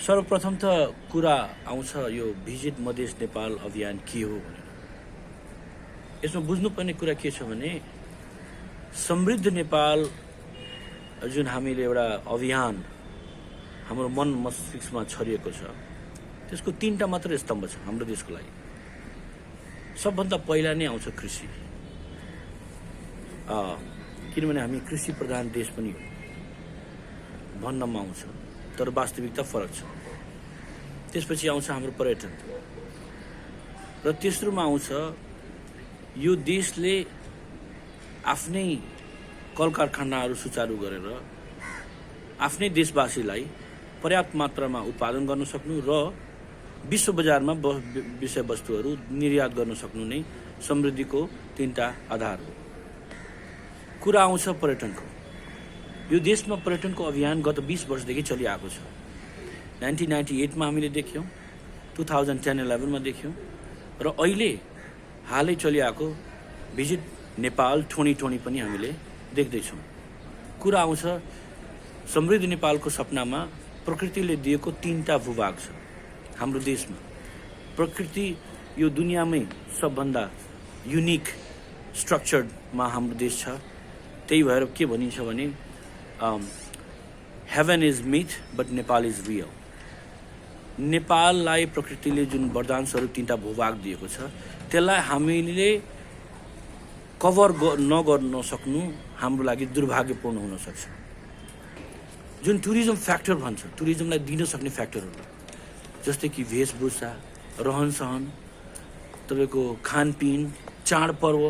सर्वप्रथम त कुरा आउँछ यो भिजिट मधेस नेपाल अभियान के हो भनेर। यसमा बुझ्नुपर्ने कुरा के छ भने समृद्ध नेपाल जुन हामीले एउटा अभियान हाम्रो मन मस्तिष्कमा छरिएको छ त्यसको 3टा मात्र स्तम्भ छ हाम्रो देशको लागि। सबभन्दा पहिला नै आउँछ कृषि, किनभने हामी कृषि प्रधान देश पनि हो भन्नमा आउँछ, तर वास्तविकता फरक छ। त्यसपछि आउँछ हाम्रो पर्यटन र तेस्रोमा आउँछ यो देशले आफ्नै कल कारखानाहरू सुचारू गरेर आफ्नै देशवासीलाई पर्याप्त मात्रामा उत्पादन गर्न सक्नु र विश्व बजारमा विषयवस्तुहरू निर्यात गर्न सक्नु नै समृद्धिको 3टा आधार हो। कुरा आउँछ पर्यटनको। यो देशमा पर्यटनको अभियान गत 20 वर्षदेखि चलिआएको छ। 1998 मा हामीले देख्यौँ, 2010-11 मा देख्यौँ र अहिले हालै चलिआएको भिजिट नेपाल 2020 पनि हामीले देख्दैछौँ। कुरा आउँछ समृद्ध नेपालको सपनामा प्रकृतिले दिएको 3टा भूभाग छ हाम्रो देशमा। प्रकृति यो दुनियाँमै सबभन्दा युनिक स्ट्रक्चर्डमा हाम्रो देश छ। त्यही भएर के भनिन्छ भने heaven is myth but Nepal is real. नेपाललाई प्रकृतिले जुन वरदान स्वरूप 3टा भूभाग दिएको छ त्यसलाई हामीले कभर नगर्न सक्नु हाम्रो लागि दुर्भाग्यपूर्ण हुन सक्छ। जुन टुरिज्म फ्याक्टर भन्छ, टुरिज्मलाई दिन सक्ने फ्याक्टरहरू जस्तै कि वेशभूषा, रहनसहन, तपाईँको खानपिन, चाडपर्व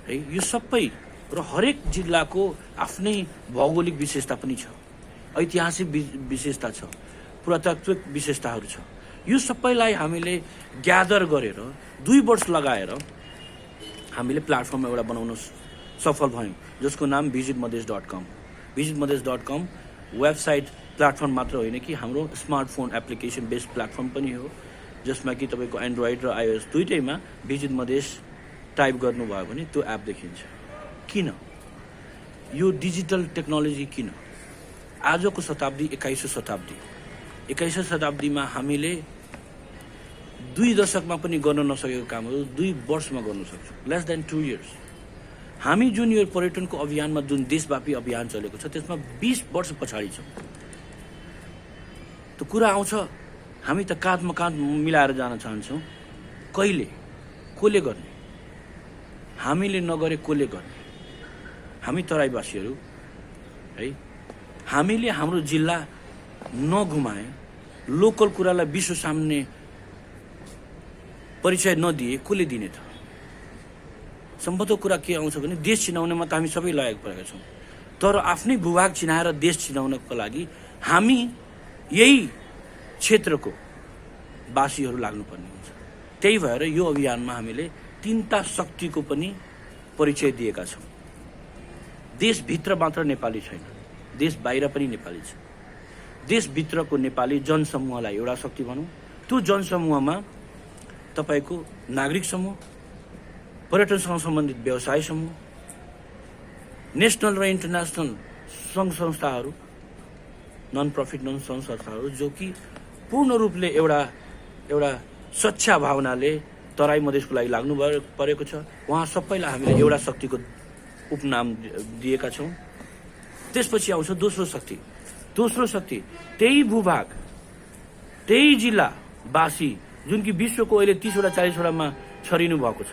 है, यो सबै र हरेक जिल्लाको आफ्नै भौगोलिक विशेषता पनि छ, ऐतिहासिक विशेषता छ, पुरातात्विक विशेषताहरू छ। यो सबैलाई हामीले ग्यादर गरेर 2 वर्ष लगाएर हामीले प्लेटफर्म एउटा बनाउन सफल भयौँ जसको नाम visitmadesh.com। visitmadesh.com वेबसाइट प्लेटफर्म मात्र होइन कि हाम्रो स्मार्टफोन एप्लिकेसन बेस्ड प्लेटफर्म पनि हो जसमा कि तपाईँको एन्ड्रोइड र iOS दुइटैमा भिजिट मधेस टाइप गर्नुभयो भने त्यो एप देखिन्छ। किन यो डिजिटल टेक्नोलोजी किन? आजको शताब्दी 21औं शताब्दीमा हामीले 2 दशकमा पनि गर्न नसकेको कामहरू 2 वर्षमा गर्न सक्छौँ, लेस देन 2 इयर्स। हामी जुन यो पर्यटनको अभियानमा जुन देशव्यापी अभियान चलेको छ त्यसमा 20 वर्ष पछाडि छौँ। त कुरा आउँछ हामी त काँधमा काँध मिलाएर जान चाहन्छौँ। कहिले, कसले गर्ने? हामीले नगरे कसले गर्ने? हामी तराईवासीहरू है, हामीले हाम्रो जिल्ला नघुमाए, लोकल कुरालाई विश्व सामने परिचय नदिए कसले दिने त? सम्भवतः कुरा के आउँछ भने देश चिनाउनेमा त हामी सबै लायक परेका छौँ, तर आफ्नै भूभाग चिनाएर देश चिनाउनको लागि हामी यही क्षेत्रको वासीहरू लाग्नुपर्ने हुन्छ। त्यही भएर यो अभियानमा हामीले 3टा शक्तिको पनि परिचय दिएका छौँ। देशभित्र मात्र नेपाली छैन, देश बाहिर पनि नेपाली छ। देशभित्रको नेपाली जनसमूहलाई एउटा शक्ति भनौँ। त्यो जनसमूहमा तपाईँको नागरिक समूह, पर्यटनसँग सम्बन्धित व्यवसाय समूह, नेसनल र इन्टरनेसनल सङ्घ संस्थाहरू, नन प्रफिट नन सङ्घ संस्थाहरू जो कि पूर्ण रूपले एउटा सच्चा भावनाले तराई मधेसको लागि लाग्नु परेको छ। उहाँ सबैलाई हामीले एउटा शक्तिको उपनाम दिएका छौँ। त्यसपछि आउँछ दोस्रो शक्ति। दोस्रो शक्ति त्यही भूभाग, त्यही जिल्लावासी जुन कि विश्वको अहिले 30-40 छरिनु भएको छ,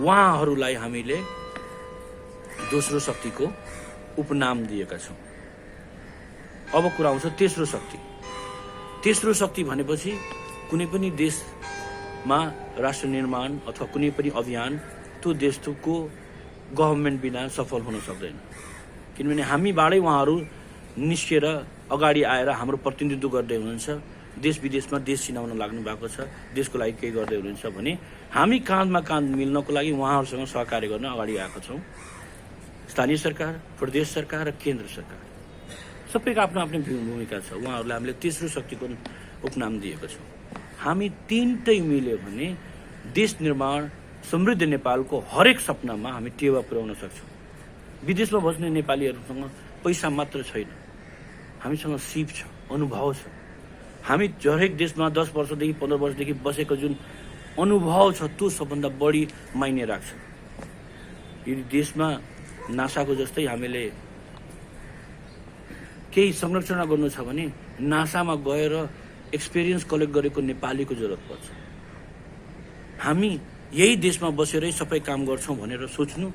उहाँहरूलाई हामीले दोस्रो शक्तिको उपनाम दिएका छौँ। अब कुरा आउँछ तेस्रो शक्ति। तेस्रो शक्ति भनेपछि कुनै पनि देशमा राष्ट्र निर्माण अथवा कुनै पनि अभियान त्यो देशको गभर्मेन्ट बिना सफल हुन सक्दैन। किनभने हामीबाटै उहाँहरू निस्केर अगाडि आएर हाम्रो प्रतिनिधित्व गर्दै हुनुहुन्छ, देश विदेशमा देश चिनाउन लाग्नु भएको छ, देशको लागि केही गर्दै हुनुहुन्छ भने हामी काँधमा काँध मिल्नको लागि उहाँहरूसँग सहकार्य गर्न अगाडि आएका छौँ। स्थानीय सरकार, प्रदेश सरकार र केन्द्र सरकार सबैको आफ्नो आफ्नो भूमिका छ। उहाँहरूलाई हामीले तेस्रो शक्तिको उपनाम दिएको छौँ। हामी 3टै मिल्यो भने देश निर्माण समृद्ध नेपालको हरेक सपनामा हामी टेवा पुर्याउन सक्छौँ। विदेशमा बस्ने नेपालीहरूसँग पैसा मात्र छैन, हामीसँग सिप छ, अनुभव छ, हामी हरेक देशमा 10 वर्षदेखि 15 वर्षदेखि बसेको जुन अनुभव छ त्यो सबभन्दा बढी मायने राख्छ। यदि देशमा नासाको जस्तै हामीले केही संरक्षण गर्नु छ भने नासामा गएर एक्सपिरियन्स कलेक्ट गरेको नेपालीको जरुरत पर्छ। हामी यही देशमा बसेरै सबै काम गर्छौँ भनेर सोच्नु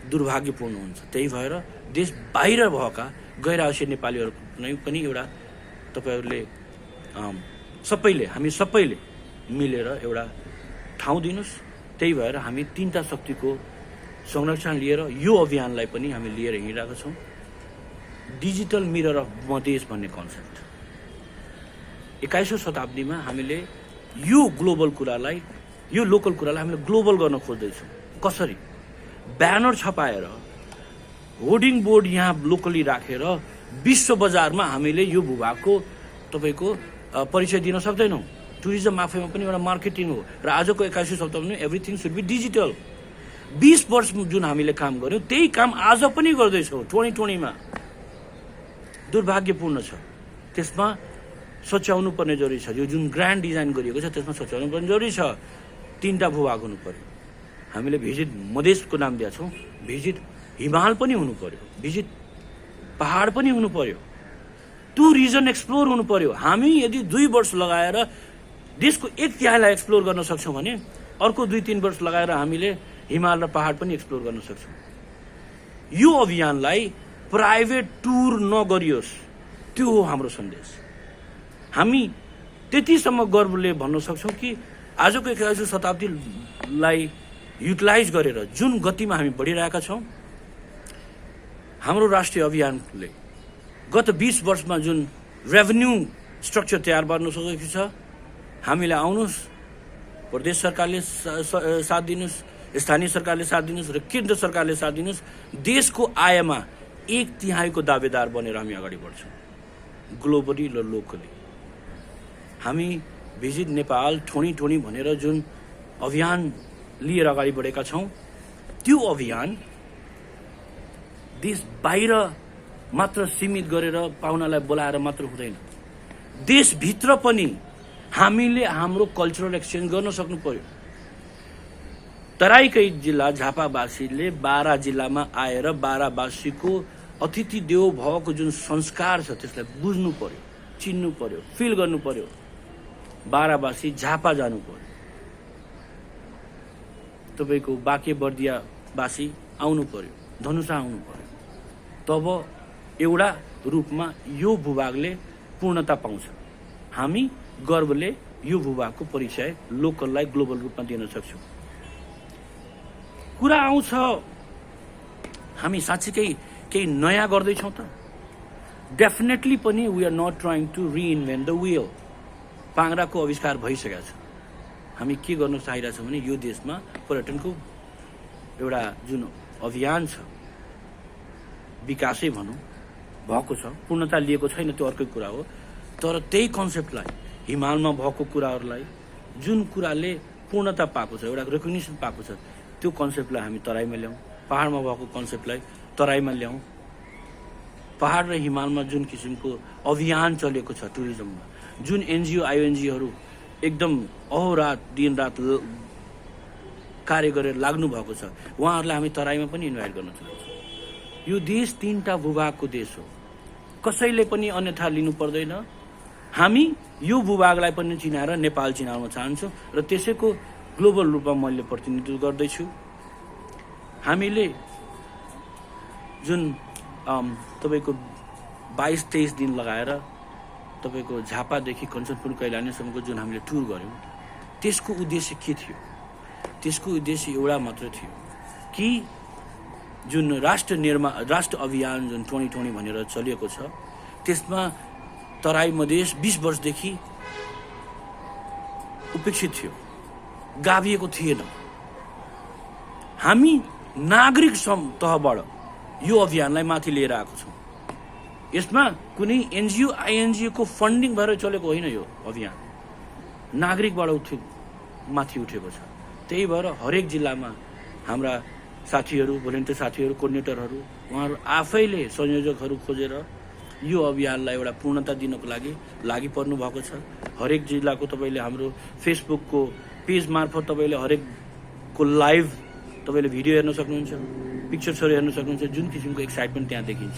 दुर्भाग्यपूर्ण हुन्छ। त्यही भएर देश बाहिर भएका गैर आवश्यक नेपालीहरूलाई पनि एउटा तपाईहरूले सबैले हामी सबैले मिलेर एउटा ठाउँ दिनुस्। त्यही भएर हामी 3टा शक्तिको संरक्षण लिएर यो अभियानलाई पनि हामी लिएर हिँडिरहेका छौँ। डिजिटल मिरर अफ मधेस भन्ने कन्सेप्ट 21औं शताब्दीमा हामीले यो ग्लोबल कुरालाई यो लोकल कुरालाई हामीले ग्लोबल गर्न खोज्दैछौँ। कसरी? ब्यानर छपाएर होर्डिङ बोर्ड यहाँ लोकली राखेर विश्व बजारमा हामीले यो भूभागको तपाईँको परिचय दिन सक्दैनौँ। टुरिज्म आफैमा पनि एउटा मार्केटिङ हो र आजको 21औं शताब्दीमा एभ्रिथिङ सुड बी डिजिटल। 20 वर्ष जुन हामीले काम गर्यौँ त्यही काम आज पनि गर्दैछौँ 2020 मा। दुर्भाग्यपूर्ण छ। त्यसमा सच्याउनु पर्ने जरुरी छ। यो जुन ग्रान्ड डिजाइन गरिएको छ त्यसमा सच्याउनु पर्ने जरुरी छ। 3टा भूभाग हुनु पर्यो। हामीले भिजिट मधेसको नाम दिएका छौँ। भिजिट हिमाल पनि हुनु पर्यो। भिजिट पहाड पनि हुनु पर्यो। त्यो रिजन एक्सप्लोर हुनु पर्यो। हामी यदि 2 वर्ष लगाएर देशको 1/3 एक्सप्लोर गर्न सक्छौँ भने अर्को 2-3 वर्ष लगाएर हामीले हिमाल र पहाड पनि एक्सप्लोर गर्न सक्छौँ। यो अभियानलाई प्राइभेट टुर नगरियोस्, त्यो हो हाम्रो सन्देश। हामी त्यतिसम्म गर्वले भन्न सक्छौँ कि आजको 21औं शताब्दीलाई युटिलाइज गरेर जुन गतिमा हामी बढिरहेका छौँ, हाम्रो राष्ट्रिय अभियानले गत 20 वर्षमा जुन रेभेन्यू स्ट्रक्चर तयार पार्न सकेको छ, हामीलाई आउनुहोस्, प्रदेश सरकारले साथ दिनुहोस्, स्थानीय सरकारले साथ दिनुहोस् र केन्द्र सरकारले साथ दिनुहोस्। देशको आयमा 1/3 को दावेदार बनेर हामी अगाडि बढ्छौँ ग्लोबली र लोकली। हामी भिजिट नेपाल 2020 भनेर जुन अभियान लिएर अगाडि बढेका छौँ, त्यो अभियान देश बाहिर मात्र सीमित गरेर पाहुनालाई बोलाएर मात्र हुँदैन। देशभित्र पनि हामीले हाम्रो कल्चरल एक्सचेन्ज गर्न सक्नु पर्यो। तराईकै जिल्ला झापावासीले बारा जिल्लामा आएर बारावासीको अतिथि देव भवको जुन संस्कार छ त्यसलाई बुझ्नु पर्यो, चिन्नु पर्यो, फिल गर्नु पर्यो। बारावासी झापा जानु पर्यो। तपाईँको बाँके बर्दियावासी आउनु पर्यो, धनुषा आउनु पर्यो। तब एउटा रूपमा यो भूभागले पूर्णता पाउँछ। हामी गर्वले यो भूभागको परिचय लोकललाई ग्लोबल रूपमा दिन सक्छौँ। कुरा आउँछ हामी साँच्चीकै केही नयाँ गर्दैछौँ त? डेफिनेटली पनि we are not trying to reinvent the wheel. पाङ्ग्राको आविष्कार भइसकेको छ। हामी के गर्न चाहिरहेछौँ भने यो देशमा पर्यटनको एउटा जुन अभियान छ, विकासै भनौँ, भएको छ, पूर्णता लिएको छैन, त्यो अर्कै कुरा हो। तर त्यही कन्सेप्टलाई हिमालमा भएको कुराहरूलाई जुन कुराले पूर्णता पाएको छ, एउटा रेकग्निसन पाएको छ, त्यो कन्सेप्टलाई हामी तराईमा ल्याउँ। पहाडमा भएको कन्सेप्टलाई तराईमा ल्याउँ। पहाड र हिमालमा जुन किसिमको अभियान चलेको छ टुरिज्ममा, जुन एनजिओ आइओएनजिओहरू एकदम अहोरात दिनरात कार्य गरेर लाग्नु भएको छ, उहाँहरूलाई हामी तराईमा पनि इन्भाइट गर्न चाहन्छौँ। यो देश 3टा भूभागको देश हो। कसैले पनि अन्यथा लिनु पर्दैन। हामी यो भूभागलाई पनि चिनाएर नेपाल चिनाउन चाहन्छौँ र त्यसैको ग्लोबल रूपमा मैले प्रतिनिधित्व गर्दैछु। हामीले जुन तपाईँको 22-23 दिन लगाएर तपाईँको झापादेखि कञ्चनपुर कैलालीसम्मको जुन हामीले टुर गऱ्यौँ, त्यसको उद्देश्य के थियो? त्यसको उद्देश्य एउटा मात्र थियो कि जुन राष्ट्र अभियान जुन 2020 भनेर चलिएको छ, त्यसमा तराई मधेस 20 वर्षदेखि उपेक्षित थियो, गाभिएको थिएन। हामी नागरिक तहबाट यो अभियानलाई माथि लिएर आएको छौँ। यसमा कुनै एनजिओ आइएनजिओ को फन्डिङ भएर चलेको होइन। यो अभियान नागरिकबाट माथि उठेको छ। त्यही भएर हरेक जिल्लामा हाम्रा साथीहरू, भोलिन्टियर साथीहरू, कोर्डिनेटरहरू, उहाँहरू आफैले संयोजकहरू खोजेर यो अभियानलाई एउटा पूर्णता दिनको लागि पर्नु भएको छ। हरेक जिल्लाको तपाईँले हाम्रो फेसबुकको पेज मार्फत तपाईँले हरेकको लाइभ तपाईँले भिडियो हेर्न सक्नुहुन्छ, पिक्चर्सहरू हेर्न सक्नुहुन्छ, जुन किसिमको एक्साइटमेन्ट त्यहाँ देखिन्छ।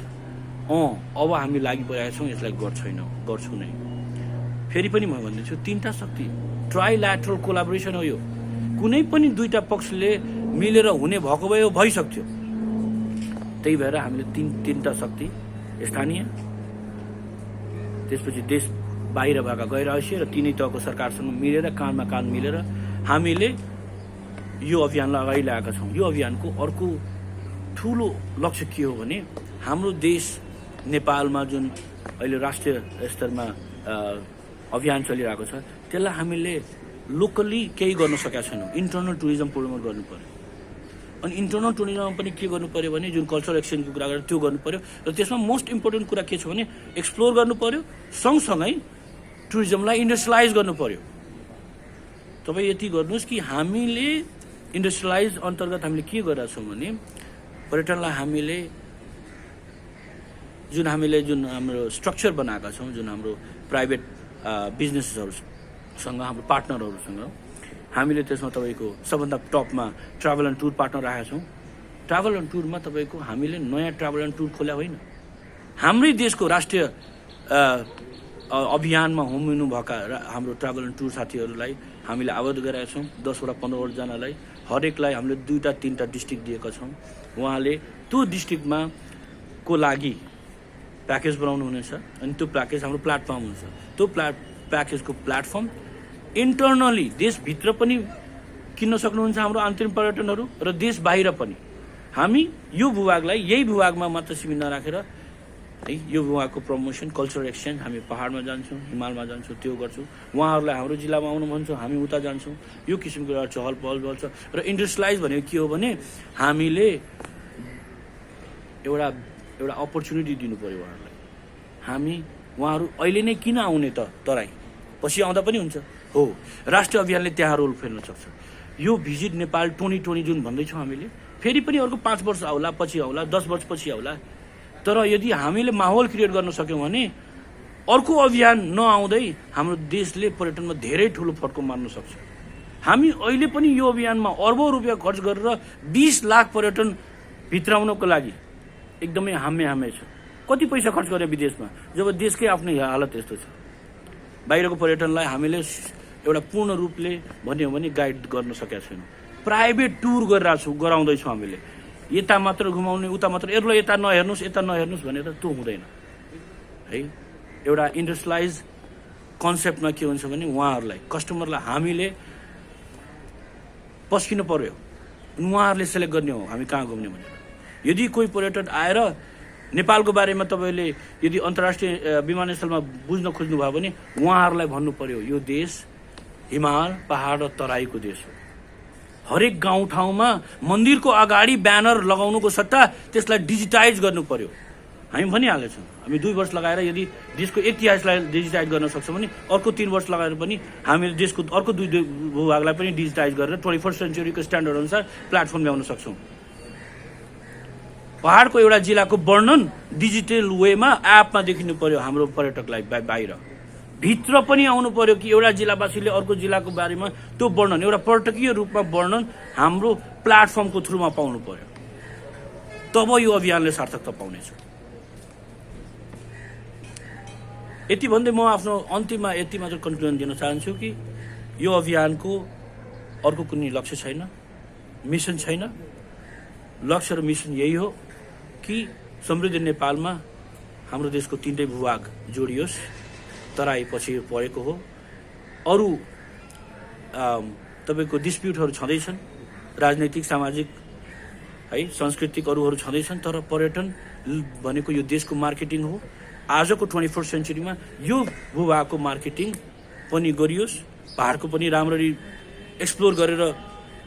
अब हामी लागि परेका छौँ, यसलाई गर्छु नै। फेरि पनि म भन्दैछु, 3टा शक्ति ट्राइल्याटरल कोलाबोरेसन हो यो। कुनै पनि 2टा पक्षले मिलेर हुने भएको भए भइसक्थ्यो। त्यही भएर हामीले 3टा शक्ति स्थानीय, त्यसपछि देश बाहिर भएका गैर आवश्यक र 3 तहको सरकारसँग मिलेर काँधमा काँध मिलेर हामीले यो अभियानलाई अगाडि ल्याएका छौँ। यो अभियानको अर्को ठुलो लक्ष्य के हो भने हाम्रो देश नेपालमा जुन अहिले राष्ट्रिय स्तरमा अभियान चलिरहेको छ, त्यसलाई हामीले लोकली केही गर्न सकेका छैनौँ। इन्टर्नल टुरिज्म प्रमोट गर्नु पर्यो। अनि इन्टर्नल टुरिज्ममा पनि के गर्नु पर्यो भने जुन कल्चरल एक्सचेन्जको कुरा गरेर त्यो गर्नु पर्यो। र त्यसमा मोस्ट इम्पोर्टेन्ट कुरा के छ भने एक्सप्लोर गर्नु पर्यो, सँगसँगै टुरिज्मलाई इन्डस्ट्रियलाइज गर्नु पर्यो। तपाईँ यति गर्नुहोस् कि हामीले इन्डस्ट्रियलाइज अन्तर्गत हामीले के गरेका छौँ भने पर्यटनलाई हामीले जुन हाम्रो स्ट्रक्चर बनाएका छौँ, जुन हाम्रो प्राइभेट बिजनेसेसहरूसँग हाम्रो पार्टनरहरूसँग हामीले त्यसमा तपाईँको सबभन्दा टपमा ट्राभल एन्ड टुर पार्टनर राखेका छौँ। ट्राभल एन्ड टुरमा तपाईँको हामीले नयाँ ट्राभल एन्ड टुर खोल्या होइन, हाम्रै देशको राष्ट्रिय अभियानमा हुनुभएका हाम्रो ट्राभल एन्ड टुर साथीहरूलाई हामीले आबद्ध गराएका छौँ। 10वटा 15वटा जनालाई हरेकलाई हामीले 2टा 3टा डिस्ट्रिक्ट दिएका छौँ। उहाँले त्यो डिस्ट्रिक्टमा को लागि प्याकेज बनाउनु हुनेछ अनि त्यो प्याकेज हाम्रो प्लेटफर्म हुन्छ। त्यो प्याकेजको प्लेटफर्म इन्टर्नली देशभित्र पनि किन्न सक्नुहुन्छ हाम्रो आन्तरिक पर्यटनहरू र देश बाहिर पनि। हामी यो भूभागलाई यही भूभागमा मात्र सीमित नराखेर है यो भूभागको प्रमोसन, कल्चरल एक्सचेन्ज, हामी पहाडमा जान्छौँ, हिमालमा जान्छौँ, त्यो गर्छौँ। उहाँहरूलाई हाम्रो जिल्लामा आउनु भन्छौँ, हामी उता जान्छौँ। यो किसिमको एउटा चहल पहल छ। र इन्डस्ट्रियलाइज भनेको के हो भने हामीले एउटा अपर्च्युनिटी दिनु पर्यो उहाँहरूलाई। उहाँहरू अहिले नै किन आउने त तराई, पछि आउँदा पनि हुन्छ हो। राष्ट्रिय अभियानले त्यहाँ रोल खेल्न सक्छ। यो भिजिट नेपाल 2020 जुन भन्दैछौँ हामीले, फेरि पनि अर्को 5 वर्ष आउला, पछि आउला, 10 वर्ष पछि आउला। तर यदि हामीले माहौल क्रिएट गर्न सक्यौँ भने अर्को अभियान नआउँदै हाम्रो देशले पर्यटनमा धेरै ठुलो फड्को मार्न सक्छ। हामी अहिले पनि यो अभियानमा अर्बौं रुपियाँ खर्च गरेर 20 लाख पर्यटन भित्राउनको लागि एकदमै हामे छ। कति पैसा खर्च गरे विदेशमा, जब देशकै आफ्नै हालत यस्तो छ। बाहिरको पर्यटनलाई हामीले एउटा पूर्ण रूपले भन्यो भने गाइड गर्न सकेका छैनौँ। प्राइभेट टुर गराउँदैछौँ हामीले। यता मात्र घुमाउने, उता मात्र यता नहेर्नुहोस् भनेर त्यो हुँदैन है। एउटा इन्डस्ट्रियलाइज कन्सेप्टमा के हुन्छ भने उहाँहरूलाई, कस्टमरलाई हामीले पस्किनु पर्यो। उहाँहरूले सेलेक्ट गर्ने हो हामी कहाँ घुम्ने भनेर। यदि कोही पर्यटक आएर नेपालको बारेमा तपाईँले यदि अन्तर्राष्ट्रिय विमानस्थलमा बुझ्न खोज्नुभयो भने उहाँहरूलाई भन्नु पर्यो यो देश हिमाल, पहाड र तराईको देश हो। हरेक गाउँठाउँमा मन्दिरको अगाडि ब्यानर लगाउनुको सट्टा त्यसलाई डिजिटाइज गर्नु पर्यो। हामी भनिहालेछौँ, हामी 2 वर्ष लगाएर यदि देशको इतिहासलाई डिजिटाइज गर्न सक्छौँ भने अर्को 3 वर्ष लगाएर पनि हामीले देशको अर्को 2 भूभागलाई पनि डिजिटाइज गरेर 21st सेन्चुरीको स्ट्यान्डर्ड अनुसार प्लेटफर्म ल्याउन सक्छौँ। पहाडको एउटा जिल्लाको वर्णन डिजिटल वेमा एपमा देखिनु पर्यो हाम्रो पर्यटकलाई। बाहिर भित्र पनि आउनु पर्यो कि एउटा जिल्लावासीले अर्को जिल्लाको बारेमा त्यो वर्णन एउटा पर्यटकीय रूपमा वर्णन हाम्रो प्लेटफर्मको थ्रुमा पाउनु पर्यो। तब यो अभियानले सार्थकता पाउनेछ। यति भन्दै म आफ्नो अन्तिममा यति मात्र कन्क्लुजन दिन चाहन्छु कि यो अभियानको अर्को कुनै लक्ष्य छैन, मिसन छैन। लक्ष्य र मिसन यही हो कि समृद्ध नेपालमा हाम्रो देशको 3टै भूभाग जोडियोस्। तराई पछि परेको हो। अरू तपाईँको डिस्प्युटहरू छँदैछन्, राजनैतिक, सामाजिक है, सांस्कृतिक अरूहरू छँदैछन्। तर पर्यटन भनेको यो देशको मार्केटिङ हो। आजको 21st सेन्चुरीमा यो भूभागको मार्केटिङ पनि गरियोस्, पहाडको पनि राम्ररी एक्सप्लोर गरेर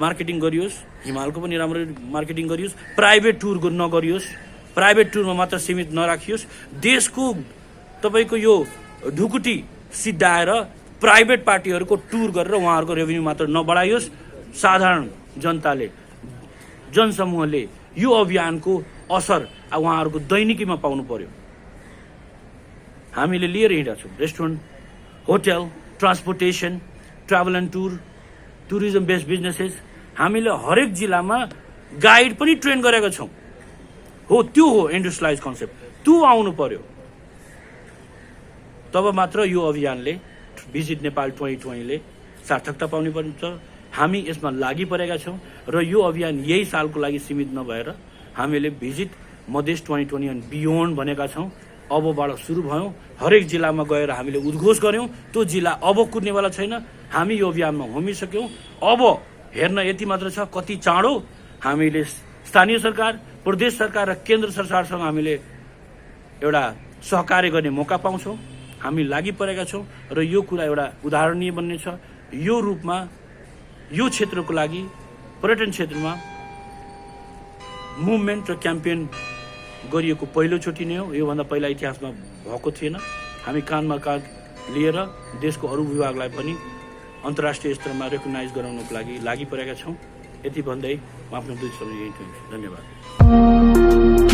मार्केटिङ गरियोस्, हिमालको पनि राम्ररी मार्केटिङ गरियोस्। प्राइभेट टुर नगरियोस्, प्राइभेट टुरमा मात्र सीमित नराखियोस्। देशको तपाईँको यो ढुकुटी सिद्धाएर प्राइभेट पार्टीहरूको टुर गरेर उहाँहरूको रेभेन्यू मात्र नबढाइयोस्। साधारण जनताले, जनसमूहले यो अभियानको असर उहाँहरूको दैनिकीमा पाउनु पर्यो। हामीले लिएर हिँडेका छौँ। Restaurant, hotel, transportation, travel and tourism based businesses, हामीले हरेक जिल्लामा गाइड पनि ट्रेन गरेका छौँ। हो, त्यो हो इन्डस्ट्रियलाइज कन्सेप्ट। त्यो आउनु पर्यो, तब मात्र यो अभियानले भिजिट नेपाल 2020ले सार्थकता पाउने पर्छ। हामी यसमा लागि परेका छौँ र यो अभियान यही सालको लागि सीमित नभएर हामीले भिजिट मधेस 2020 एन्ड बियोन्ड भनेका छौँ। अबबाट सुरु भयौँ, हरेक जिल्लामा गएर हामीले उद्घोष गऱ्यौँ। त्यो जिल्ला अब कुद्नेवाला छैन। हामी यो अभियानमा होमिसक्यौँ। अब हेर्न यति मात्र छ, कति चाँडो हामीले स्थानीय सरकार, प्रदेश सरकार र केन्द्र सरकारसँग हामीले एउटा सहकार्य गर्ने मौका पाउँछौँ। हामी लागि परेका छौँ र यो कुरा एउटा उदाहरणीय बन्नेछ। यो रूपमा यो क्षेत्रको लागि, पर्यटन क्षेत्रमा मुभमेन्ट र क्याम्पेन गरिएको पहिलोचोटि नै हो। योभन्दा पहिला इतिहासमा भएको थिएन। हामी काँधमा काँध लिएर देशको अरू विभागलाई पनि अन्तर्राष्ट्रिय स्तरमा रेकग्नाइज गराउनको लागि परेका छौँ। यति भन्दै म आफ्नो दुई शब्द यही टुङ्ग्छु। धन्यवाद।